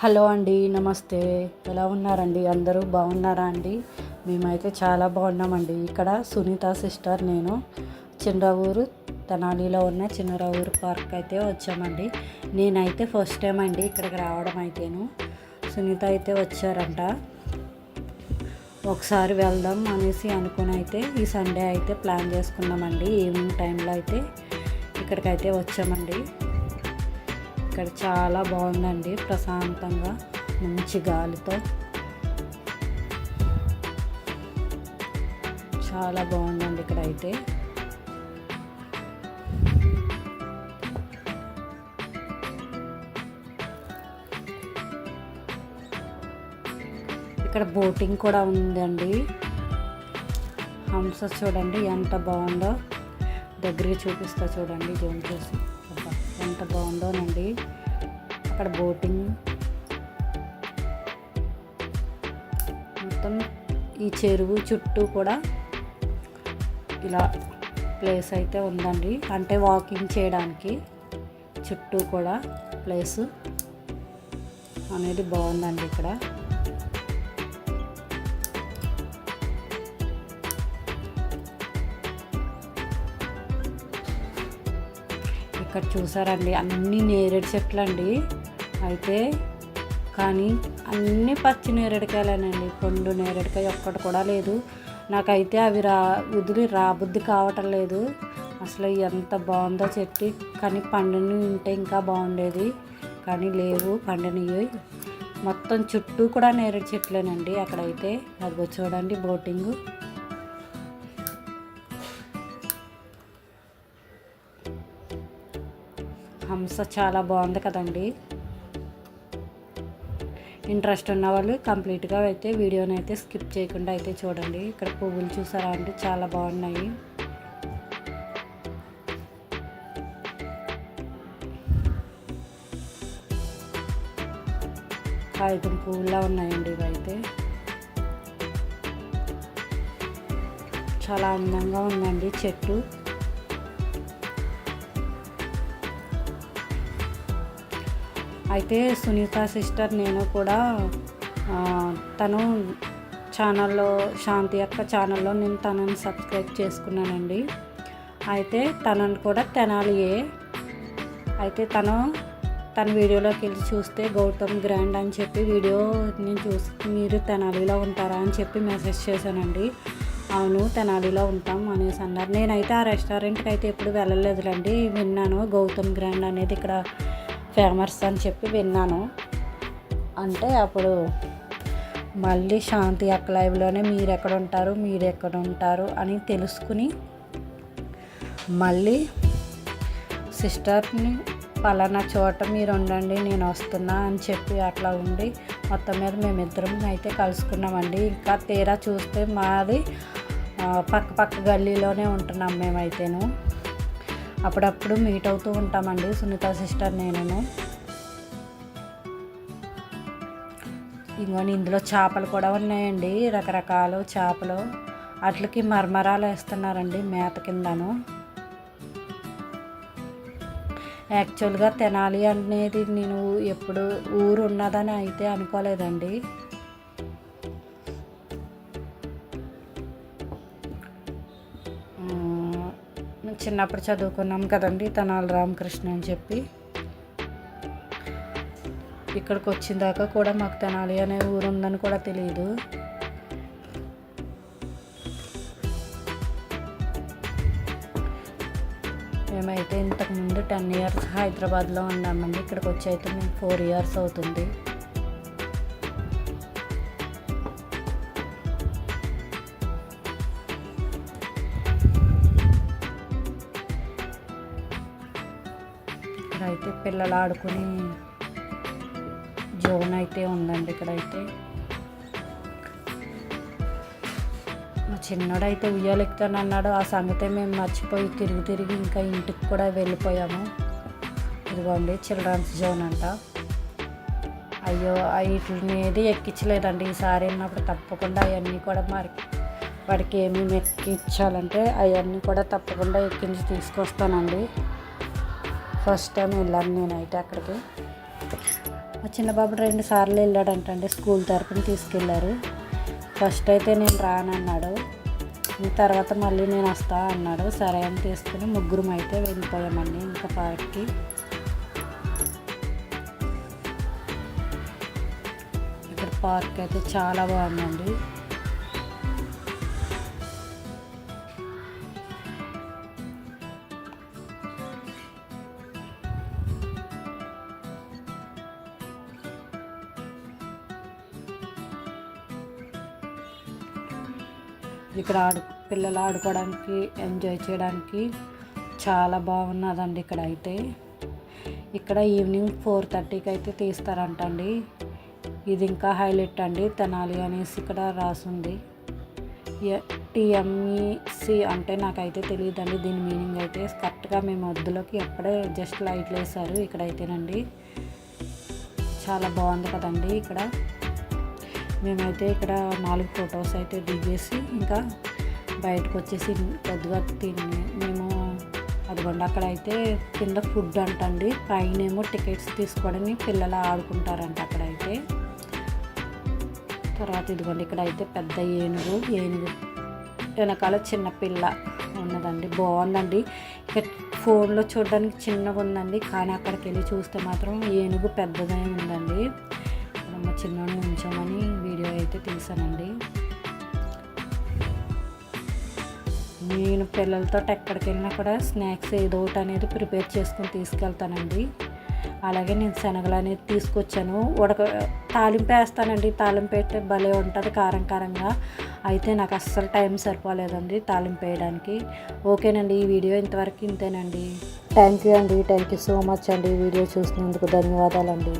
Hello అండి, నమస్తే. ఎలా ఉన్నారండి? అందరూ బాగున్నారా అండి? మేమైతే చాలా బాగున్నామండి. ఇక్కడ సునీత సిస్టర్, నేను చిన్నరవూరు తెనాలిలో ఉన్న చిన్నరవూరు పార్క్ అయితే వచ్చామండి. నేనైతే ఫస్ట్ టైం అండి ఇక్కడికి రావడం అయితేను. సునీత అయితే వచ్చారంట. ఒకసారి వెళ్దాం అనేసి అనుకుని అయితే ఈ సండే అయితే ప్లాన్ చేసుకున్నామండి. ఈవినింగ్ టైంలో అయితే ఇక్కడికైతే వచ్చామండి. ఇక్కడ చాలా బాగుందండి, ప్రశాంతంగా మంచి గాలితో చాలా బాగుందండి ఇక్కడ అయితే. ఇక్కడ బోటింగ్ కూడా ఉందండి. హంస చూడండి ఎంత బాగుందో, దగ్గరికి చూపిస్తా చూడండి, జూమ్ చేసి. ఎంత బాగుందోనండి అక్కడ బోటింగ్. మొత్తం ఈ చెరువు చుట్టూ కూడా ఇలా ప్లేస్ అయితే ఉందండి, అంటే వాకింగ్ చేయడానికి చుట్టూ కూడా ప్లేస్ అనేది బాగుందండి ఇక్కడ. ఇక్కడ చూసారండి అన్ని నేరేడు చెట్లు అండి. అయితే కానీ అన్నీ పచ్చి నేరేడుకాయలేనండి, పండు నేరేడుకాయ ఒక్కటి కూడా లేదు. నాకైతే అవి వదిలి రాబుద్ది కావటం లేదు. అసలు ఎంత బాగుందో చెట్టు, కానీ పండుని ఉంటే ఇంకా బాగుండేది, కానీ లేవు పండునివి. మొత్తం చుట్టూ కూడా నేరేడు చెట్లేనండి అక్కడైతే. అది చూడండి బోటింగ్. హంస చాలా బాగుంది కదండి. ఇంట్రెస్ట్ ఉన్న వాళ్ళు కంప్లీట్గా అయితే వీడియోని అయితే స్కిప్ చేయకుండా అయితే చూడండి. ఇక్కడ పువ్వులు చూసారా అండి, చాలా బాగున్నాయి. కాగితం పువ్వులా ఉన్నాయండి ఇవైతే. చాలా అందంగా ఉందండి చెట్టు. అయితే సునీత సిస్టర్, నేను కూడా తను ఛానల్లో, శాంతి అక్క ఛానల్లో నేను తనని సబ్స్క్రైబ్ చేసుకున్నానండి. అయితే తనని కూడా తెనాలియే. అయితే తన వీడియోలోకి వెళ్ళి చూస్తే గౌతమ్ గ్రాండ్ అని చెప్పి వీడియో నేను చూసి, మీరు తెనాలిలో ఉంటారా అని చెప్పి మెసేజ్ చేశానండి. అవును, తెనాలిలో ఉంటాం అనేసి అన్నారు. నేనైతే ఆ రెస్టారెంట్కి అయితే ఎప్పుడు వెళ్ళలేదులండి, విన్నాను గౌతమ్ గ్రాండ్ అనేది ఇక్కడ ఫేమస్ అని చెప్పి విన్నాను. అంటే అప్పుడు మళ్ళీ శాంతి అక్క లైవ్లోనే మీరు ఎక్కడ ఉంటారు అని తెలుసుకుని మళ్ళీ సిస్టర్ని పలానా చోట మీరు ఉండండి నేను వస్తున్నా అని చెప్పి అట్లా ఉండి మొత్తం మీద మేమిద్దరం అయితే కలుసుకున్నామండి. ఇంకా తీరా చూస్తే మాది పక్క గల్లీలోనే ఉంటున్నాం మేమైతేను. అప్పుడప్పుడు మీట్ అవుతూ ఉంటామండి సునీత సిస్టర్ నేను. ఇంకోని ఇందులో చేపలు కూడా ఉన్నాయండి, రకరకాల చేపలు. వాటికి మరమరాలు వేస్తున్నారండి మేత కిందను. యాక్చువల్గా తెనాలి అనేది నేను ఎప్పుడు ఊరు ఉన్నదని అయితే అనుకోలేదండి. చిన్నప్పుడు చదువుకున్నాం కదండి తెనాలి రామకృష్ణ అని చెప్పి. ఇక్కడికి వచ్చిన దాకా కూడా మాకు తెనాలి అనే ఊరు ఉందని కూడా తెలియదు. మేమైతే ఇంతకుముందు 10 years హైదరాబాద్లో ఉన్నామండి. ఇక్కడికి వచ్చి అయితే మేము 4 years అవుతుంది. ఇక్కడైతే పిల్లలు ఆడుకుని జోన్ అయితే ఉందండి ఇక్కడైతే. మా చిన్నోడైతే ఉయ్యాలు ఎక్కుతానన్నాడు. ఆ సంగతే మేము మర్చిపోయి తిరిగి ఇంకా ఇంటికి కూడా వెళ్ళిపోయాము. ఇదిగోండి చిల్డ్రన్స్ జోన్ అంట. అయ్యో వీటిని ఏది ఎక్కించలేదండి. ఈసారి వెళ్ళినప్పుడు తప్పకుండా అవన్నీ కూడా వాడికి ఏమేమి ఎక్కించాలంటే అవన్నీ కూడా తప్పకుండా ఎక్కించి తీసుకొస్తానండి. ఫస్ట్ టైం వెళ్ళాను నేనైతే అక్కడికి. మా చిన్న బాబు 2 సార్లు వెళ్ళాడంటండి, స్కూల్ తరపున తీసుకెళ్ళారు. ఫస్ట్ అయితే నేను రానన్నాడు, తర్వాత మళ్ళీ నేను వస్తా అన్నాడు. సరే అని తీసుకుని ముగ్గురం అయితే వెళ్ళిపోయామండి ఇంకా పార్క్కి. ఇక్కడ పార్క్ అయితే చాలా బాగుందండి. ఇక్కడ పిల్లలు ఆడుకోవడానికి, ఎంజాయ్ చేయడానికి చాలా బాగున్నదండి. ఇక్కడ అయితే ఇక్కడ ఈవినింగ్ 4:30కి అయితే తీస్తారంటండి. ఇది ఇంకా హైలైట్ అండి, తెనాలి అనేసి ఇక్కడ రాసుంది. TMEC అంటే నాకైతే తెలియదండి దీని మీనింగ్ అయితే. కరెక్ట్గా మేము వద్దులోకి అప్పుడే జస్ట్ లైట్లు వేసారు ఇక్కడైతేనండి. చాలా బాగుంది కదండి. ఇక్కడ మేమైతే ఇక్కడ 4 ఫొటోస్ అయితే దిగేసి ఇంకా బయటకు వచ్చేసి కొద్దిగా తిని మేము అదిగోండి అక్కడ అయితే కింద ఫుడ్ అంటండి, పైన ఏమో టికెట్స్ తీసుకోవడానికి పిల్లలు ఆడుకుంటారంట అక్కడైతే. తర్వాత ఇదిగోండి ఇక్కడ అయితే పెద్ద ఏనుగు వెనకాల చిన్న పిల్ల ఉన్నదండి, బాగుందండి. ఇక ఫోన్లో చూడడానికి చిన్నగా ఉందండి, కానీ అక్కడికి వెళ్ళి చూస్తే మాత్రం ఏనుగు పెద్దదే ఉందండి. మా చిన్నోని ఉంచామని వీడియో అయితే తీసానండి. నేను పిల్లలతో ఎక్కడికి వెళ్ళినా కూడా స్నాక్స్ ఏదో ఒకటి అనేది ప్రిపేర్ చేసుకొని తీసుకెళ్తానండి. అలాగే నేను శనగలు అనేది తీసుకొచ్చాను, తాలింపు వేస్తానండి. తాలింపు అయితే భలే ఉంటుంది కారం కారంగా. అయితే నాకు అస్సలు టైం సరిపోలేదండి తాలింపు వేయడానికి. ఓకేనండి, ఈ వీడియో ఇంతవరకు ఇంతేనండి. థ్యాంక్ యూ అండి, థ్యాంక్ యూ సో మచ్ అండి. వీడియో చూసినందుకు ధన్యవాదాలండి.